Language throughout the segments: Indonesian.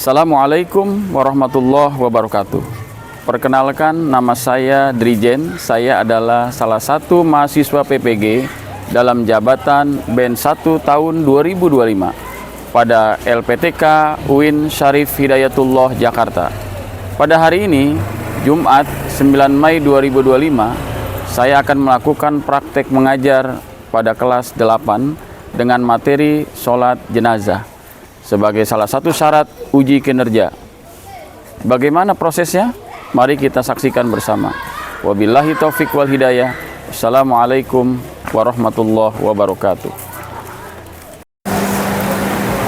Assalamualaikum warahmatullahi wabarakatuh. Perkenalkan, nama saya Drijen. Saya adalah salah satu mahasiswa PPG dalam jabatan BEN 1 tahun 2025 pada LPTK UIN Syarif Hidayatullah Jakarta. Pada hari ini, Jumat 9 Mei 2025, saya akan melakukan praktek mengajar pada kelas 8 dengan materi sholat jenazah sebagai salah satu syarat uji kinerja. Bagaimana prosesnya? Mari kita saksikan bersama. Wabillahi taufiq wal hidayah. Assalamualaikum warahmatullahi wabarakatuh.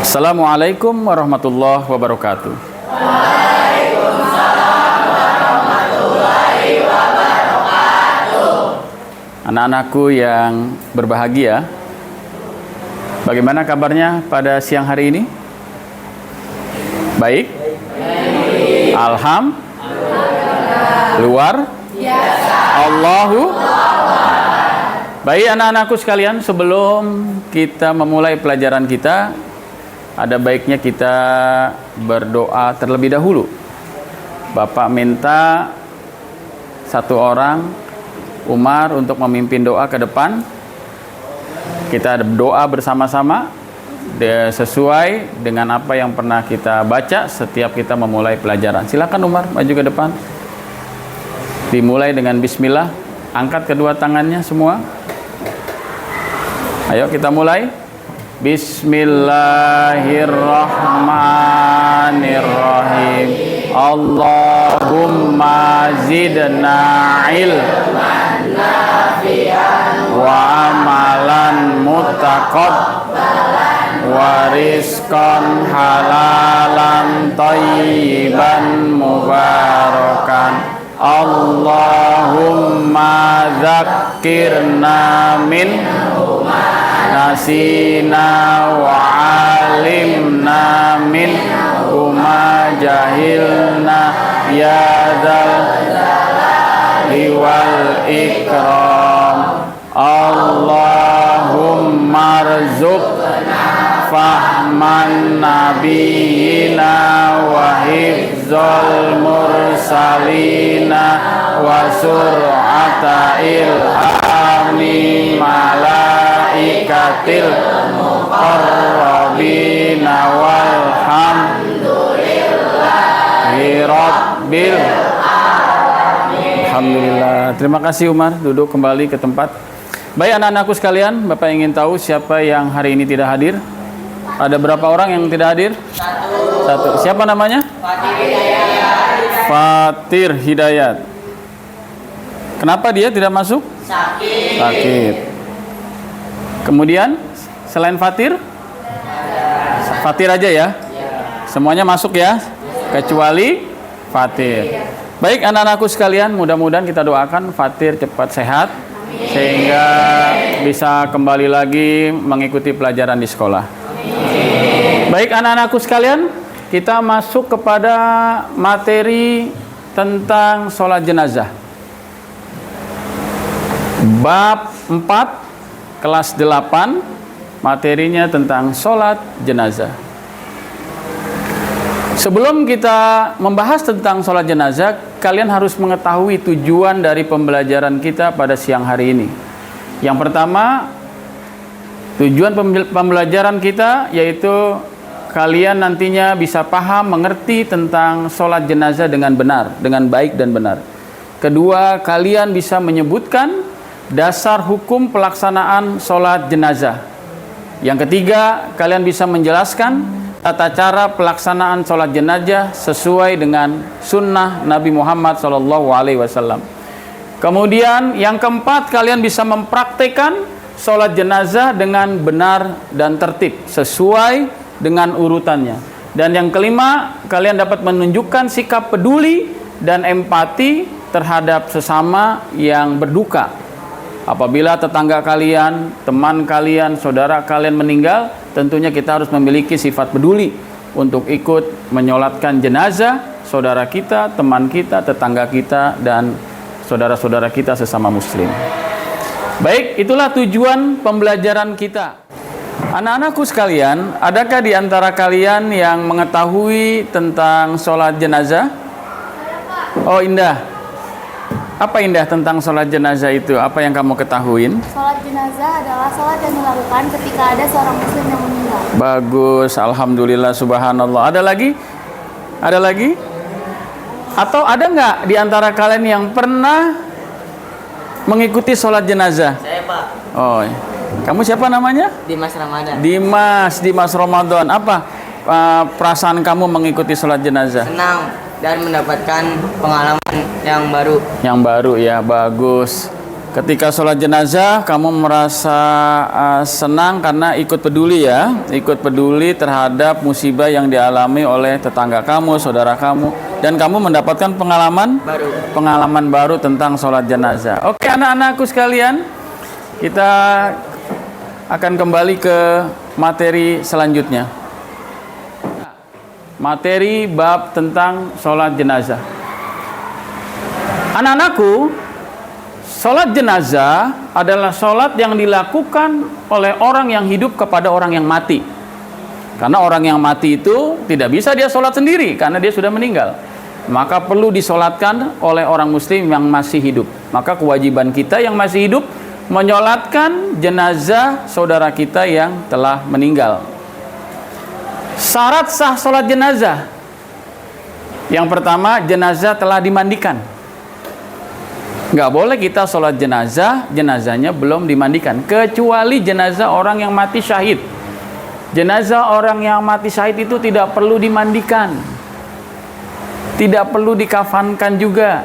Assalamualaikum warahmatullahi wabarakatuh. Waalaikumsalam warahmatullahi wabarakatuh. Anak-anakku yang berbahagia, bagaimana kabarnya pada siang hari ini? Baik? Luar biasa. Baik anak-anakku sekalian, sebelum kita memulai pelajaran kita, ada baiknya kita berdoa terlebih dahulu. Bapak minta satu orang, Umar, untuk memimpin doa ke depan. Kita berdoa bersama-sama sesuai dengan apa yang pernah kita baca setiap kita memulai pelajaran. Silakan Umar, maju ke depan. Dimulai dengan bismillah. Angkat kedua tangannya semua. Ayo kita mulai. Bismillahirrahmanirrahim. Allahumma zidna ilman nafi'an wa amalan muttaqabbalan wa rizqan halalan thayyiban mubarakan. Allahumma dzakkirna minhu nasina wa alimna minhu ma jahilna ya dzal jalali wal ikram. Allahumma rzuqna fahman nabiyina wa hifzal mursalina wa sur'ata ilhami malaikatil muqarrabina walhamdulillahi rabbil alamin. Alhamdulillah. Terima kasih Umar, duduk kembali ke tempat. Baik anak-anakku sekalian, Bapak ingin tahu siapa yang hari ini tidak hadir? Ada berapa orang yang tidak hadir? Satu. Siapa namanya? Fatir Hidayat. Kenapa dia tidak masuk? Sakit. Kemudian selain Fatir? Fatir aja ya? Semuanya masuk ya? Kecuali Fatir. Baik anak-anakku sekalian, mudah-mudahan kita doakan Fatir cepat sehat sehingga bisa kembali lagi mengikuti pelajaran di sekolah. Baik anak-anakku sekalian, kita masuk kepada materi tentang sholat jenazah. Bab 4, kelas 8, materinya tentang sholat jenazah. Sebelum kita membahas tentang sholat jenazah, kalian harus mengetahui tujuan dari pembelajaran kita pada siang hari ini. Yang pertama, tujuan pembelajaran kita yaitu kalian nantinya bisa paham, mengerti tentang sholat jenazah dengan benar, dengan baik dan benar. Kedua, kalian bisa menyebutkan dasar hukum pelaksanaan sholat jenazah. Yang ketiga, kalian bisa menjelaskan tata cara pelaksanaan sholat jenazah sesuai dengan sunnah Nabi Muhammad SAW. Kemudian yang keempat, kalian bisa mempraktekkan sholat jenazah dengan benar dan tertib sesuai dengan urutannya. Dan yang kelima, kalian dapat menunjukkan sikap peduli dan empati terhadap sesama yang berduka. Apabila tetangga kalian, teman kalian, saudara kalian meninggal, tentunya kita harus memiliki sifat peduli untuk ikut menyolatkan jenazah saudara kita, teman kita, tetangga kita, dan saudara-saudara kita sesama muslim. Baik, itulah tujuan pembelajaran kita. Anak-anakku sekalian, adakah di antara kalian yang mengetahui tentang sholat jenazah? Oh, Indah. Apa Indah tentang sholat jenazah itu? Apa yang kamu ketahuin? Sholat jenazah adalah sholat yang dilakukan ketika ada seorang muslim yang meninggal. Bagus, alhamdulillah, subhanallah. Ada lagi? Ada lagi? Atau ada nggak di antara kalian yang pernah mengikuti sholat jenazah? Saya, Pak. Oh, kamu siapa namanya? Dimas Ramadan. Dimas Ramadan. Apa perasaan kamu mengikuti sholat jenazah? Senang dan mendapatkan pengalaman yang baru. Yang baru ya, bagus. Ketika sholat jenazah, kamu merasa senang karena ikut peduli ya, ikut peduli terhadap musibah yang dialami oleh tetangga kamu, saudara kamu, dan kamu mendapatkan pengalaman baru tentang sholat jenazah. Oke, anak-anakku sekalian, kita akan kembali ke materi selanjutnya. Materi bab tentang sholat jenazah. Anak-anakku, sholat jenazah adalah sholat yang dilakukan oleh orang yang hidup kepada orang yang mati. Karena orang yang mati itu tidak bisa dia sholat sendiri karena dia sudah meninggal. Maka perlu disolatkan oleh orang muslim yang masih hidup. Maka kewajiban kita yang masih hidup menyolatkan jenazah saudara kita yang telah meninggal. Syarat sah sholat jenazah. Yang pertama, jenazah telah dimandikan. Nggak boleh kita sholat jenazah, jenazahnya belum dimandikan. Kecuali jenazah orang yang mati syahid. Jenazah orang yang mati syahid itu tidak perlu dimandikan. Tidak perlu dikafankan juga.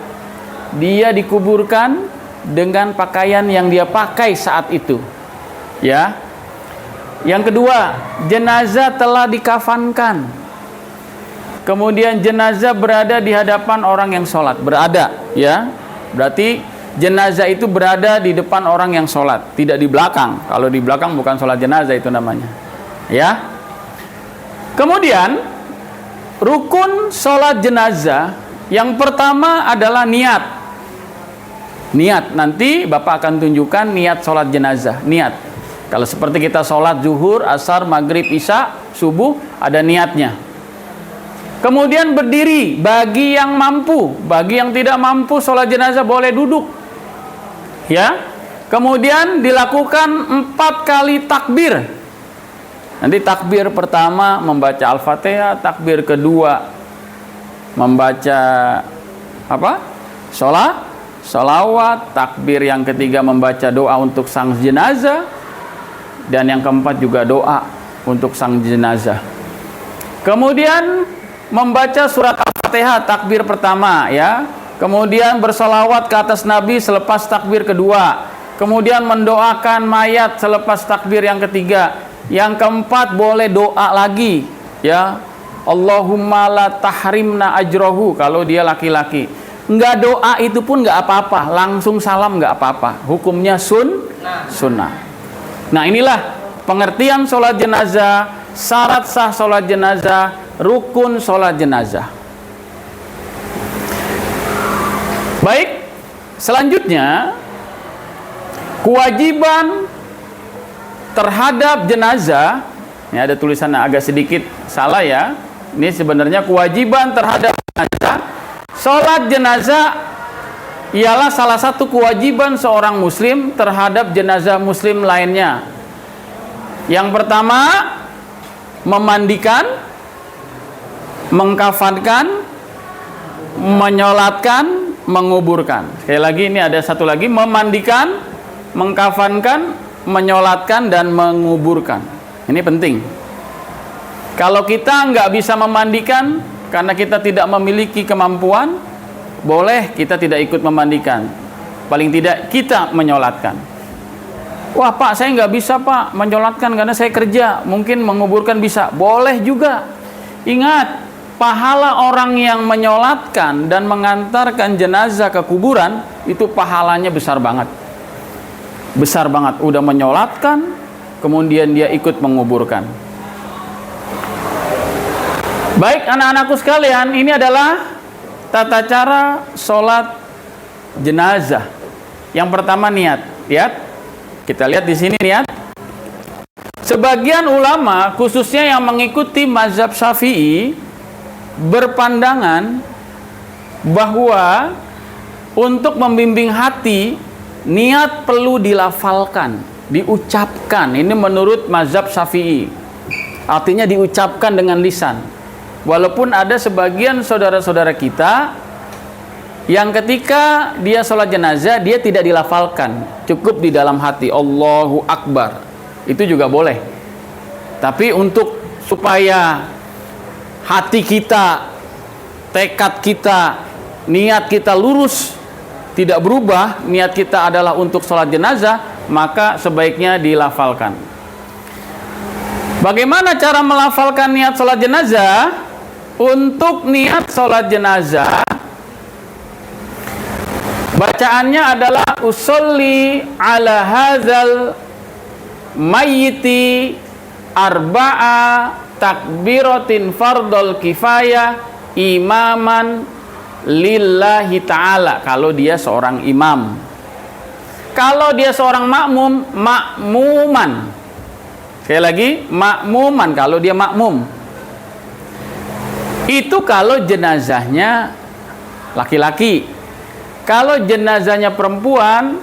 Dia dikuburkan dengan pakaian yang dia pakai saat itu. Ya. Yang kedua, jenazah telah dikafankan. Kemudian jenazah berada di hadapan orang yang sholat. Berada, ya. Berarti jenazah itu berada di depan orang yang sholat, tidak di belakang. Kalau di belakang bukan sholat jenazah itu namanya. Ya. Kemudian rukun sholat jenazah yang pertama adalah niat. Niat, nanti Bapak akan tunjukkan niat sholat jenazah. Niat. Kalau seperti kita sholat zuhur, asar, maghrib, isya, subuh, ada niatnya. Kemudian berdiri bagi yang mampu. Bagi yang tidak mampu sholat jenazah boleh duduk. Ya. Kemudian dilakukan 4 kali takbir. Nanti takbir pertama membaca Al-Fatihah, takbir kedua membaca apa? Sholawat, takbir yang ketiga membaca doa untuk sang jenazah, dan yang keempat juga doa untuk sang jenazah. Kemudian membaca surat Al-Fatihah takbir pertama ya. Kemudian bersolawat ke atas Nabi selepas takbir kedua. Kemudian mendoakan mayat selepas takbir yang ketiga. Yang keempat boleh doa lagi ya. Allahumma la tahrimna ajrohu kalau dia laki-laki. Enggak doa itu pun enggak apa-apa, langsung salam enggak apa-apa. Hukumnya sunnah. Nah, inilah pengertian sholat jenazah, syarat sah sholat jenazah, rukun sholat jenazah. Baik, selanjutnya kewajiban terhadap jenazah. Ini ada tulisan agak sedikit salah ya. Ini sebenarnya kewajiban terhadap jenazah. Sholat jenazah ialah salah satu kewajiban seorang muslim terhadap jenazah muslim lainnya. Yang pertama, memandikan, mengkafankan, menyolatkan, menguburkan. Sekali lagi, ini ada satu lagi, memandikan, mengkafankan, menyolatkan, dan menguburkan. Ini penting. Kalau kita nggak bisa memandikan karena kita tidak memiliki kemampuan, boleh kita tidak ikut memandikan. Paling tidak kita menyolatkan. Wah Pak, saya nggak bisa Pak menyolatkan karena saya kerja. Mungkin menguburkan bisa. Boleh juga. Ingat, pahala orang yang menyolatkan dan mengantarkan jenazah ke kuburan, itu pahalanya besar banget. Besar banget. Udah menyolatkan, kemudian dia ikut menguburkan. Baik anak-anakku sekalian, ini adalah tata cara sholat jenazah. Yang pertama niat. Lihat, kita lihat di sini niat. Sebagian ulama, khususnya yang mengikuti mazhab Syafi'i, berpandangan bahwa untuk membimbing hati, niat perlu dilafalkan, diucapkan. Ini menurut mazhab Syafi'i. Artinya diucapkan dengan lisan. Walaupun ada sebagian saudara-saudara kita yang ketika dia sholat jenazah, dia tidak dilafalkan, cukup di dalam hati, Allahu Akbar. Itu juga boleh. Tapi untuk supaya hati kita, tekad kita, niat kita lurus, tidak berubah, niat kita adalah untuk sholat jenazah, maka sebaiknya dilafalkan. Bagaimana cara melafalkan niat sholat jenazah? Untuk niat sholat jenazah, bacaannya adalah usolli ala hadzal mayyiti arba'a takbiratin fardol kifayah imaman lillahi ta'ala, kalau dia seorang imam. Kalau dia seorang makmum, makmuman. Sekali lagi, makmuman, kalau dia makmum. Itu kalau jenazahnya laki-laki. Kalau jenazahnya perempuan,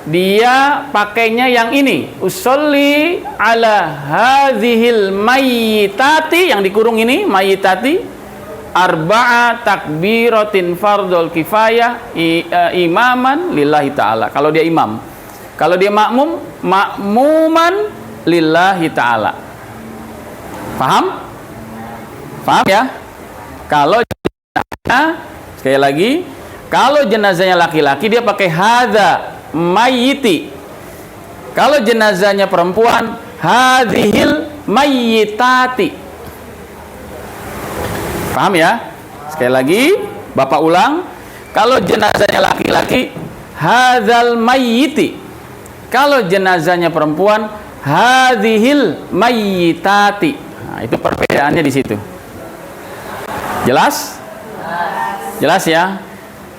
dia pakainya yang ini, usolli ala hadhil mayyitati, yang dikurung ini, mayyitati, arba'a takbiratin fardul kifayah imaman lillahi ta'ala. Kalau dia imam. Kalau dia makmum, makmuman lillahi ta'ala. Paham? Paham ya? Kalau jenazahnya, sekali lagi, kalau jenazahnya laki-laki, dia pakai hadza mayyiti. Kalau jenazahnya perempuan, hadhil mayyitati. Paham ya? Sekali lagi, Bapak ulang. Kalau jenazahnya laki-laki, hadzal mayyiti. Kalau jenazahnya perempuan, hadhil mayyitati. Nah, itu perbedaannya di situ. Jelas? Jelas ya?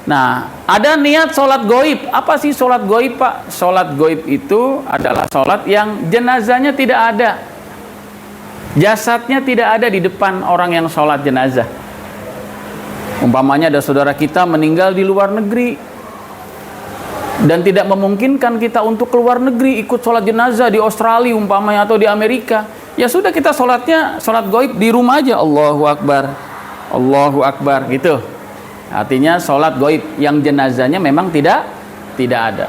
Nah, ada niat sholat goib. Apa sih sholat goib, Pak? Sholat goib itu adalah sholat yang jenazahnya tidak ada. Jasadnya tidak ada di depan orang yang sholat jenazah. Umpamanya ada saudara kita meninggal di luar negeri, dan tidak memungkinkan kita untuk keluar negeri ikut sholat jenazah di Australia umpamanya atau di Amerika. Ya sudah, kita sholatnya sholat goib di rumah aja. Allahu Akbar, Allahu Akbar, gitu. Artinya sholat goib yang jenazahnya memang tidak ada.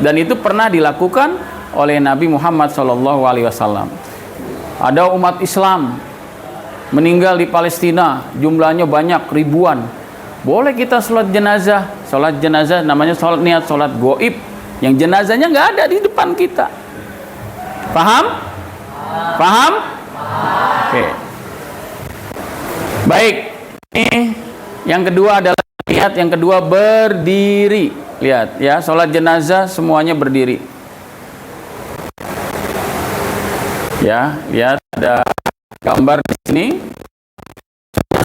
Dan itu pernah dilakukan oleh Nabi Muhammad SAW. Ada umat Islam meninggal di Palestina, jumlahnya banyak, ribuan. Boleh kita sholat jenazah. Sholat jenazah namanya sholat niat sholat goib, yang jenazahnya nggak ada di depan kita. Paham? Paham? Oke. Baik. Ini yang kedua adalah lihat, yang kedua berdiri. Lihat ya, sholat jenazah semuanya berdiri. Ya, lihat ada gambar di sini.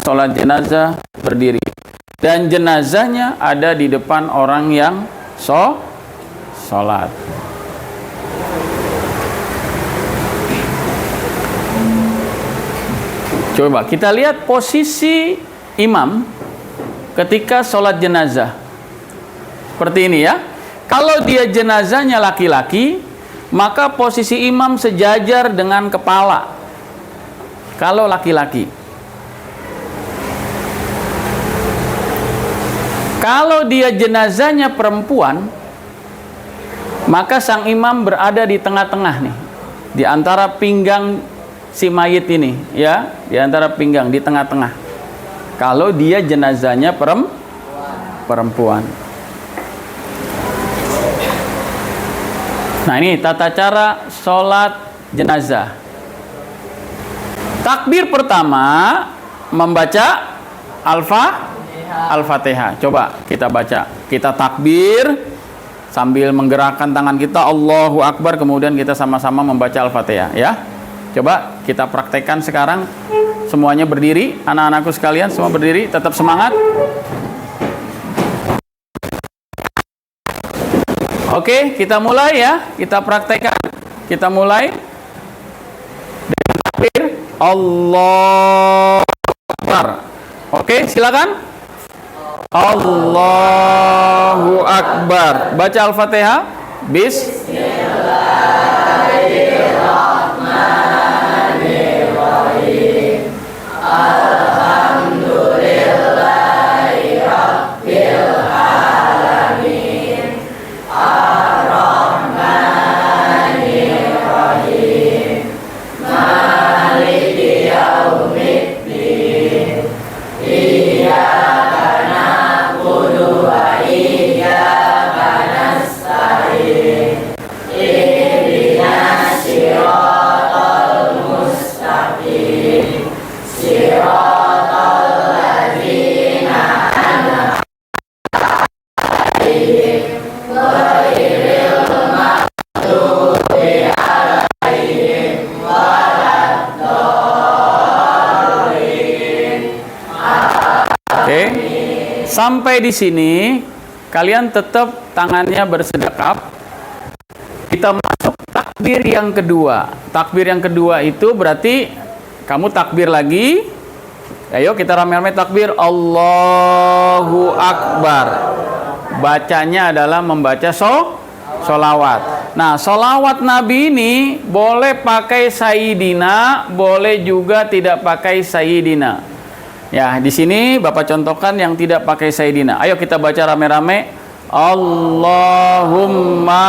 Sholat jenazah berdiri. Dan jenazahnya ada di depan orang yang sholat. Coba kita lihat posisi imam ketika sholat jenazah. Seperti ini ya. Kalau dia jenazahnya laki-laki, maka posisi imam sejajar dengan kepala. Kalau laki-laki. Kalau dia jenazahnya perempuan, maka sang imam berada di tengah-tengah nih, di antara pinggang si mayit ini, ya, di antara pinggang, di tengah-tengah. Kalau dia jenazahnya perempuan. Nah, ini tata cara sholat jenazah. Takbir pertama membaca Al-Fatihah. Coba kita baca. Kita takbir sambil menggerakkan tangan kita, Allahu Akbar, kemudian kita sama-sama membaca Al-Fatihah ya. Coba kita praktekkan sekarang. Semuanya berdiri, anak-anakku sekalian semua berdiri, tetap semangat. Oke, kita mulai ya, kita praktekkan. Kita mulai. Allahu Akbar. Oke, silakan. Allahu Akbar. Baca Al-Fatihah. Bismillahirrahmanirrahim. Alhamdulillahirabbil alamin. Ar-Rahmanir Rahim. Maliki yaumiddin. Iyyaka na'budu wa iyyaka nasta'in. Ihdinas siratal mustaqim. Siratal ladzina an'amta 'alaihim ghairil maghdubi 'alaihim waladdallin. Oke. Sampai di sini kalian tetap tangannya bersedekap. Kita masuk takbir yang kedua. Takbir yang kedua itu berarti kamu takbir lagi. Ayo kita rame-rame takbir Allahu Akbar. Bacanya adalah membaca sholawat. Nah, sholawat Nabi ini boleh pakai Sayyidina, boleh juga tidak pakai Sayyidina. Ya, di sini Bapak contohkan yang tidak pakai Sayyidina. Ayo kita baca rame-rame. Allahumma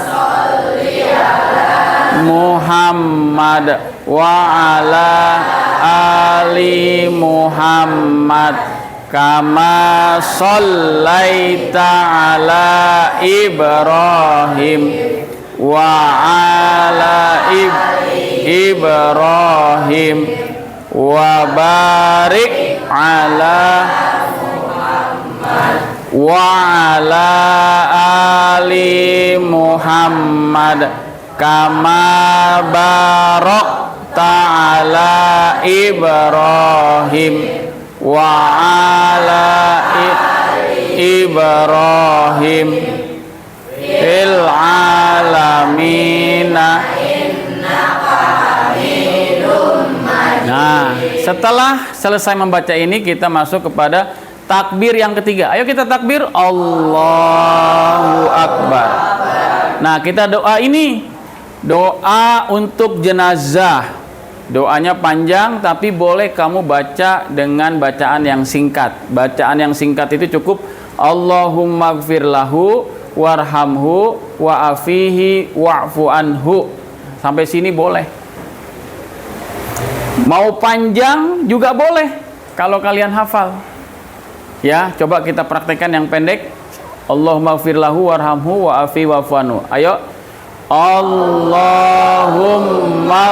sholli ala Muhammad wa ala ali Muhammad kama shallaita ala Ibrahim wa ala Ibrahim wa barik ala wa ala ali Muhammad kama barakta ala Ibrahim wa ala Ibrahim fil alamina. Nah, setelah selesai membaca ini kita masuk kepada takbir yang ketiga. Ayo kita takbir Allahu Akbar. Nah, kita doa ini doa untuk jenazah. Doanya panjang tapi boleh kamu baca dengan bacaan yang singkat. Bacaan yang singkat itu cukup Allahumma gfir lahu warhamhu wa'afihi wa'fu anhu. Sampai sini boleh. Mau panjang juga boleh kalau kalian hafal. Ya, coba kita praktekkan yang pendek. Allahumma gfir lahu warhamhu wa'afihi wa'fu anhu. Ayo. Allahumma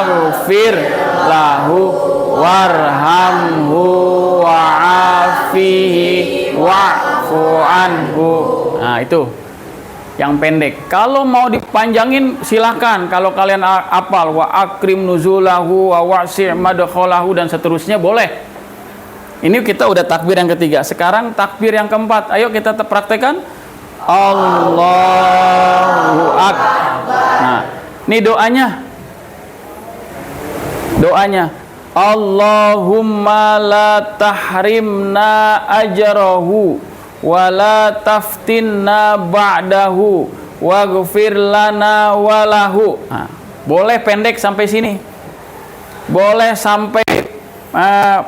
gfir lahu warhamhu wa'afihi wa'fu anhu. Nah, itu yang pendek. Kalau mau dipanjangin silahkan. Kalau kalian hafal wa akrim nuzulahu wa wasi' madkhalahu dan seterusnya boleh. Ini kita udah takbir yang ketiga. Sekarang takbir yang keempat. Ayo kita praktekkan. Allahu Akbar. Nah, ini doanya. Doanya. Allahumma la tahrimna ajrahu wa la taftinna ba'dahu waghfir lana walahu. Nah, boleh pendek sampai sini. Boleh sampai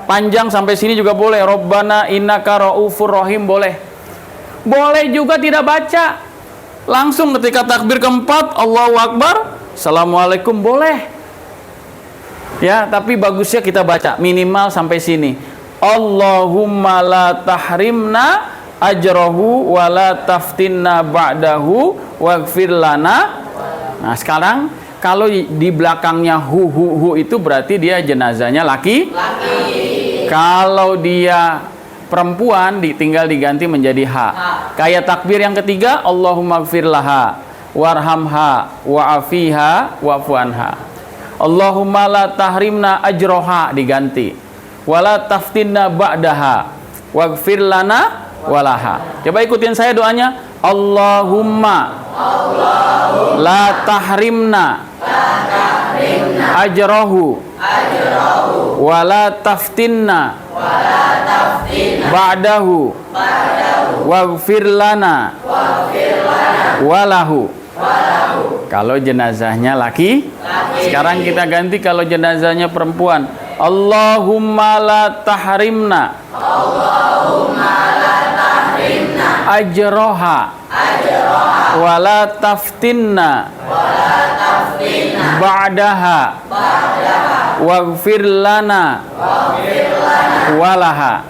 panjang sampai sini juga boleh. Rabbana innaka raufur rahim boleh. Boleh juga tidak baca. Langsung ketika takbir keempat Allahu Akbar, Assalamualaikum boleh. Ya, tapi bagusnya kita baca minimal sampai sini. Allahumma la tahrimna ajrahu wa la taftinna ba'dahu waghfir lana. Nah, sekarang kalau di belakangnya hu itu berarti dia jenazahnya laki. Kalau dia perempuan tinggal diganti menjadi ha. Kayak takbir yang ketiga Allahumma gfir laha warhamha wa'afiha wa'fu anha. Allahumma la tahrimna ajroha diganti wala taftinna ba'daha waghfir lana walaha. Coba ikutin saya doanya. Allahumma la tahrimna ajrohu wala taftinna ba'dahu waghfir lana walahu. Kalau jenazahnya laki, sekarang kita ganti kalau jenazahnya perempuan. Allahumma la tahrimna ajroha wala taftinna ba'daha waghfir lana walaha.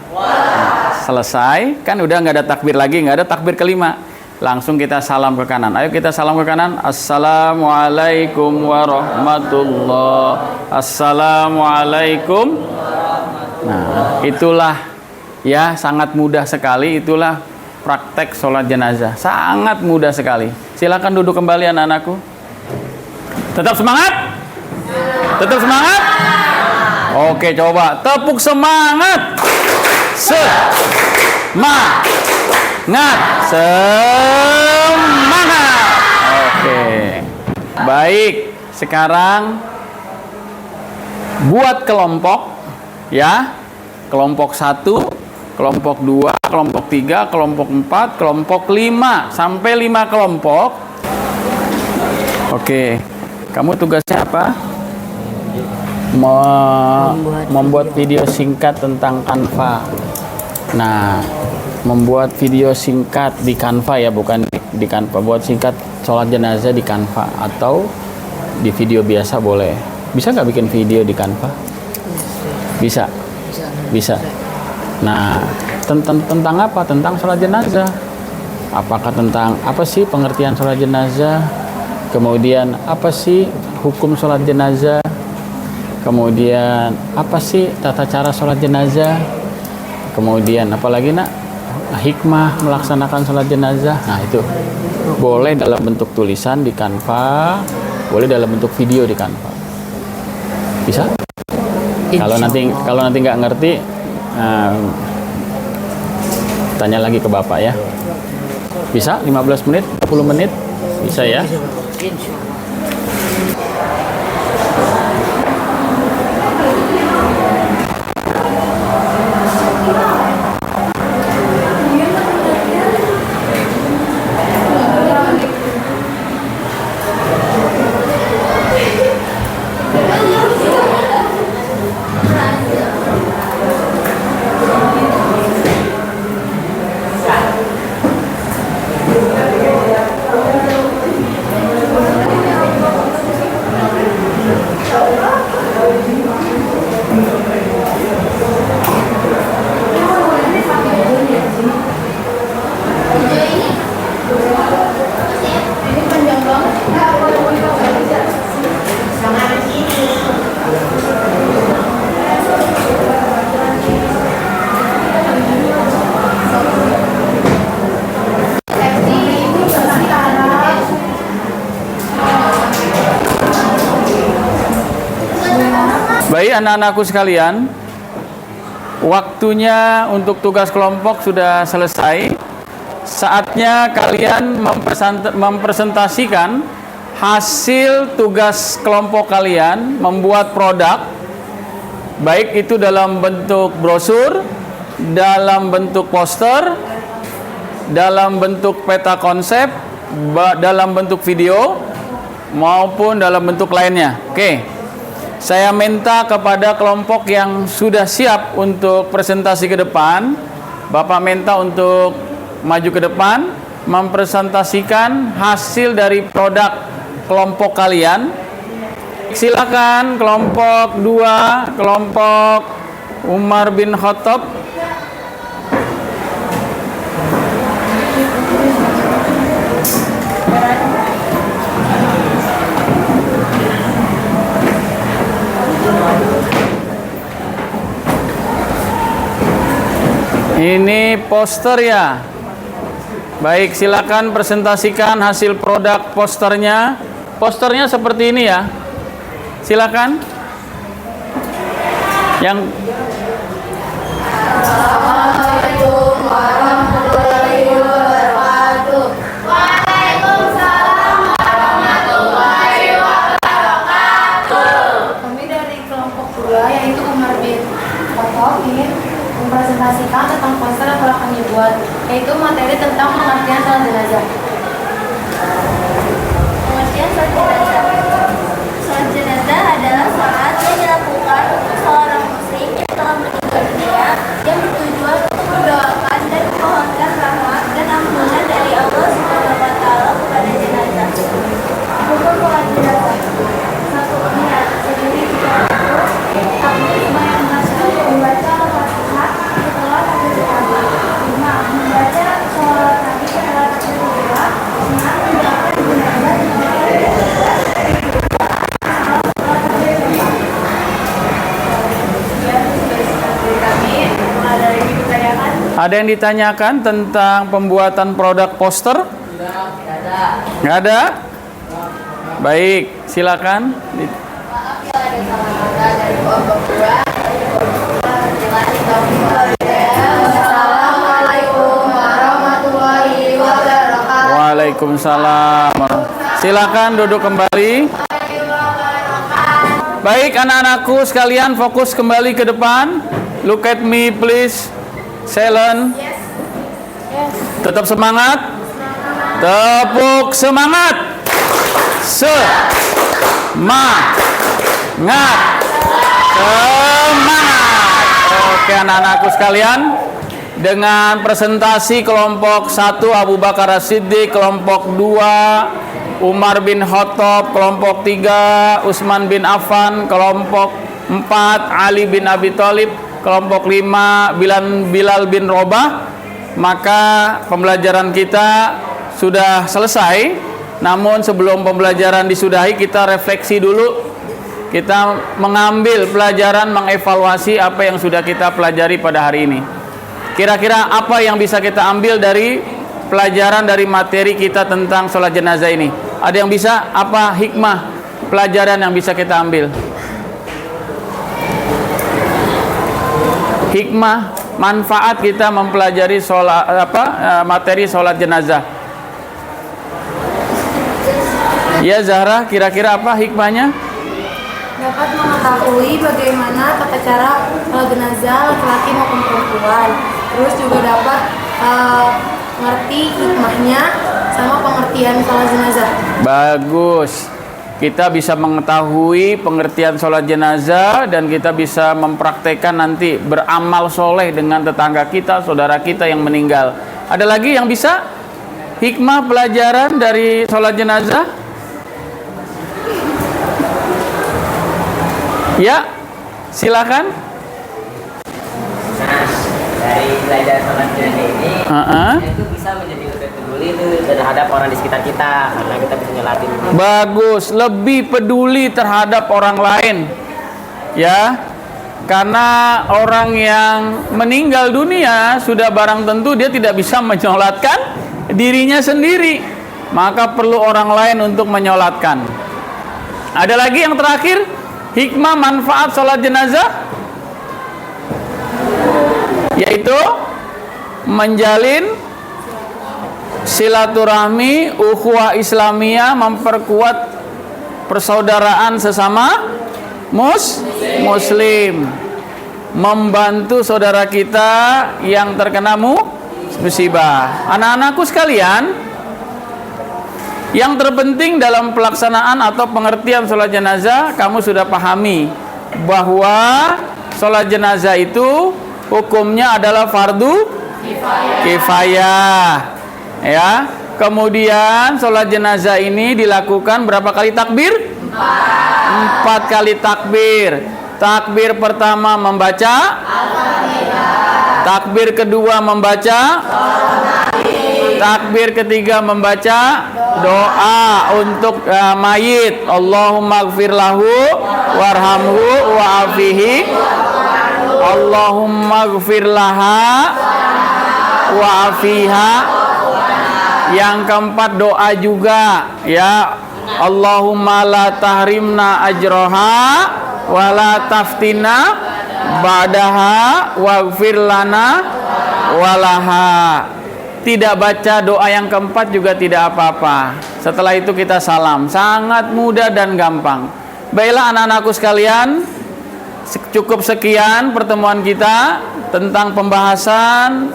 Selesai, kan udah nggak ada takbir lagi, nggak ada takbir kelima. Langsung kita salam ke kanan. Ayo kita salam ke kanan. Assalamualaikum warahmatullah. Assalamualaikum. Nah, itulah ya, sangat mudah sekali. Itulah praktek sholat jenazah. Sangat mudah sekali. Silakan duduk kembali anak-anakku. Tetap semangat? Tetap semangat? Oke, coba tepuk semangat. Semangat. Oke. Baik, sekarang buat kelompok ya. Kelompok 1, kelompok 2, kelompok 3, kelompok 4, kelompok 5 sampai 5 kelompok. Oke. Kamu tugasnya apa? Membuat video singkat tentang Canva. Nah, membuat video singkat di Canva ya, bukan di Canva. Buat singkat sholat jenazah di Canva atau di video biasa boleh. Bisa nggak bikin video di Canva? Bisa. Bisa. Nah, tentang apa? Tentang sholat jenazah. Apakah tentang apa sih pengertian sholat jenazah? Kemudian apa sih hukum sholat jenazah? Kemudian apa sih tata cara sholat jenazah? Kemudian apalagi nak? Hikmah melaksanakan sholat jenazah. Nah, itu boleh dalam bentuk tulisan di Canva, boleh dalam bentuk video di Canva. Bisa? Kalau nanti nggak ngerti, tanya lagi ke Bapak ya. Bisa? 15 menit, 10 menit? Bisa ya? Baik anak-anakku sekalian, waktunya untuk tugas kelompok sudah selesai. Saatnya kalian mempresentasikan hasil tugas kelompok kalian membuat produk, baik itu dalam bentuk brosur, dalam bentuk poster, dalam bentuk peta konsep, dalam bentuk video, maupun dalam bentuk lainnya. Oke. Saya minta kepada kelompok yang sudah siap untuk presentasi ke depan, Bapak minta untuk maju ke depan, mempresentasikan hasil dari produk kelompok kalian. Silakan kelompok 2, kelompok Umar bin Khattab. Ini poster ya. Baik, silakan presentasikan hasil produk posternya. Posternya seperti ini ya. Silakan. Yang Assalamualaikum warahmatullahi wabarakatuh. Waalaikumsalam warahmatullahi wabarakatuh. Kami dari kelompok 2 yang materi tentang pengertian sholat jenazah. Pengertian sholat jenazah. Sholat jenazah adalah sholat yang dilakukan untuk seorang muslim yang telah meninggal dunia yang bertujuan untuk mendoakan dan memohonkan rahmat dan ampunan dari Allah Subhanahu wa taala kepada jenazah. Hukum sholat jenazah. 1. Niat sendiri secara takbir yang membaca Al-Fatihah setelah takbir pertama. 5. Membaca sholat nabi setelah takbir kedua. 6. Mendoakan jenazah Ada yang ditanyakan tentang pembuatan produk poster? Nggak ada? Baik, silakan. Assalamualaikum warahmatullahi wabarakatuh. Waalaikumsalam. Silakan duduk kembali. Baik, anak-anakku sekalian, fokus kembali ke depan. Look at me please. Silent. Tetap semangat. Tepuk semangat. Semangat. Semangat. Oke anak-anakku sekalian, dengan presentasi kelompok 1 Abu Bakar As-Siddiq, kelompok 2 Umar bin Khattab, kelompok 3 Utsman bin Affan, kelompok 4 Ali bin Abi Thalib, kelompok 5 Bilal bin Rabah, maka pembelajaran kita sudah selesai. Namun sebelum pembelajaran disudahi, kita refleksi dulu. Kita mengambil pelajaran, mengevaluasi apa yang sudah kita pelajari pada hari ini. Kira-kira apa yang bisa kita ambil dari pelajaran dari materi kita tentang sholat jenazah ini? Ada yang bisa? Apa hikmah pelajaran yang bisa kita ambil? Hikmah, manfaat kita mempelajari materi sholat jenazah. Ya Zahra, kira-kira apa hikmahnya? Dapat mengetahui bagaimana tata cara jenazah laki-laki maupun perempuan. Terus juga dapat mengerti hikmahnya sama pengertian sholat jenazah. Bagus. Kita bisa mengetahui pengertian sholat jenazah dan kita bisa mempraktekkan nanti beramal soleh dengan tetangga kita, saudara kita yang meninggal. Ada lagi yang bisa? Hikmah pelajaran dari sholat jenazah? Ya, silakan. Dari belajar sholat jenazah ini, itu bisa menjadi lebih peduli terhadap orang di sekitar kita, karena kita bisa nyolatin. Bagus, lebih peduli terhadap orang lain, ya, karena orang yang meninggal dunia sudah barang tentu dia tidak bisa menyolatkan dirinya sendiri, maka perlu orang lain untuk menyolatkan. Ada lagi yang terakhir, hikmah manfaat sholat jenazah, yaitu menjalin silaturahmi, ukhuwah Islamiyah, memperkuat persaudaraan sesama muslim, membantu saudara kita yang terkena musibah. Anak-anakku sekalian, yang terpenting dalam pelaksanaan atau pengertian sholat jenazah, kamu sudah pahami bahwa sholat jenazah itu hukumnya adalah fardu kifayah. Ya, kemudian sholat jenazah ini dilakukan berapa kali takbir? 4 kali takbir. Takbir pertama membaca Al-Fatihah. Takbir kedua membaca Takbir ketiga membaca doa untuk mayit. Allahumma gfir lahu warhamhu wa'afihi. Allahumma gfir laha wa'afiha. Yang keempat doa juga, ya, Allahumma la tahrimna ajroha wa la taftina ba'daha waghfir lana walaha. Tidak baca doa yang keempat juga tidak apa-apa. Setelah itu kita salam. Sangat mudah dan gampang. Baiklah anak-anakku sekalian, cukup sekian pertemuan kita tentang pembahasan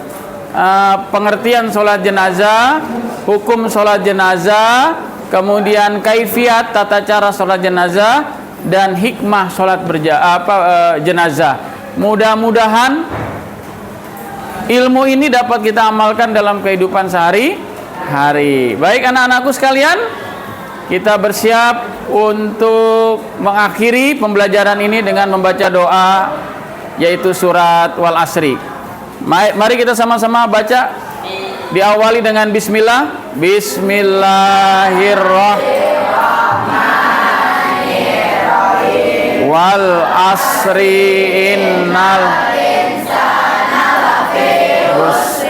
pengertian sholat jenazah, hukum sholat jenazah, kemudian kaifiat tata cara sholat jenazah, dan hikmah sholat jenazah. Mudah-mudahan ilmu ini dapat kita amalkan dalam kehidupan sehari-hari. Baik anak-anakku sekalian, kita bersiap untuk mengakhiri pembelajaran ini dengan membaca doa, yaitu surat Wal Asri. Mari kita sama-sama baca. Diawali dengan bismillah. Bismillahirrahmanirrahim. Wal asri innal insana lafi khusr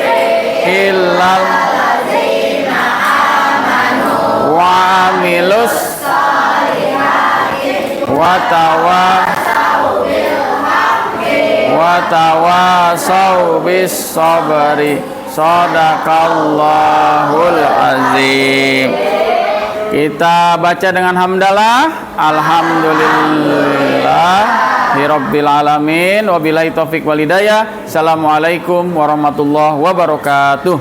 illal ladzina amanu wa amilus solihati wa tawasau bis sabri. Shadaqallahul azim. Kita baca dengan hamdalah. Alhamdulillahirabbil alamin. Wabillahi taufik wal hidayah. Assalamualaikum warahmatullahi wabarakatuh.